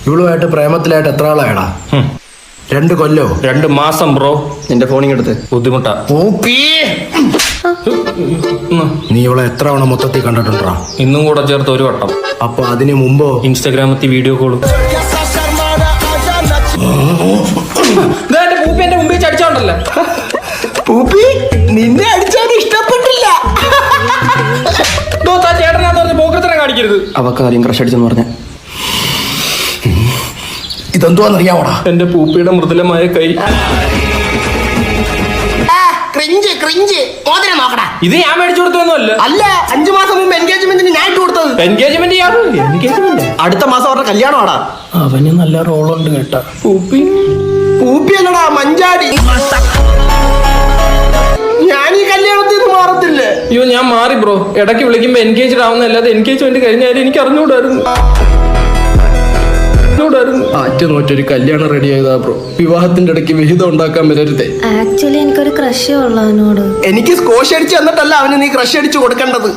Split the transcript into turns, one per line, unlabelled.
ഇവളുമായിട്ട് പ്രേമത്തിലായിട്ട് എത്ര ആളായടാ? 2 കൊല്ലോ?
2 മാസം ബ്രോ.
നിന്റെ ഫോണിങ് എടുത്ത്.
ബുദ്ധിമുട്ടാ.
നീ ഇവളെ എത്ര തവണ മൊത്തത്തിൽ കണ്ടിട്ടുണ്ടാ?
ഇന്നും കൂടെ ചേർത്ത് 1 വട്ടം.
അപ്പൊ അതിന് മുമ്പോ
ഇൻസ്റ്റാഗ്രാമത്തിൽ വീഡിയോ കോളും. പൂപ്പി എന്റെ മുമ്പിൽ ചടിച്ചോണ്ടല്ലേ.
പൂപ്പി നിന്നെ അടിച്ചാൽ ഇഷ്ടപ്പെട്ടില്ല.
ചേട്ടനാന്ന് പറഞ്ഞ പോക്കത്തിനെ കാണിക്കരുത്.
അവക്ക് ആദ്യം ക്രഷ് അടിച്ചെന്ന് പറഞ്ഞ
ഇതെന്തുവാന്നറിയാവോടാ?
എന്റെ പൂപ്പിയുടെ മൃദുലമായ കൈ. ഇത് ഞാൻ മേടിച്ചു കൊടുത്തൊന്നുമല്ല.
അല്ല, 5 മാസം മുമ്പ് എൻഗേജ്മെന്റിന് ഞാൻ ഇട്ട് കൊടുത്തത്.
എൻഗേജ്മെന്റ്
അടുത്ത മാസം അവരുടെ കല്യാണമാടാ.
അവന് നല്ല റോളുണ്ട് കേട്ടാ.
പൂപ്പി
പൂപ്പി അല്ലടാ, മഞ്ചാടി. ഞാൻ ഈ കല്യാണത്തിൽ നിന്ന് മാറത്തില്ലേ?
അയ്യോ ഞാൻ മാറി ബ്രോ. ഇടയ്ക്ക് വിളിക്കുമ്പോ എൻഗേജ്ഡ് ആവുന്നല്ലാതെ എൻഗേജ്മെന്റ് കഴിഞ്ഞാലും എനിക്ക് അറിഞ്ഞുകൂടായിരുന്നു.
ആറ്റൊരു കല്യാണം റെഡി ആയതാ ബ്രോ. വിവാഹത്തിന്റെ ഇടയ്ക്ക് വിഹിതം ഉണ്ടാക്കാൻ വരരുതേ.
ആക്ച്വലി എനിക്കൊരു ക്രഷ് ഉള്ള അവനോട്.
എനിക്ക് സ്കോഷ് അടിച്ച് തന്നിട്ടല്ല അവന് നീ ക്രഷ് അടിച്ചു കൊടുക്കേണ്ടത്.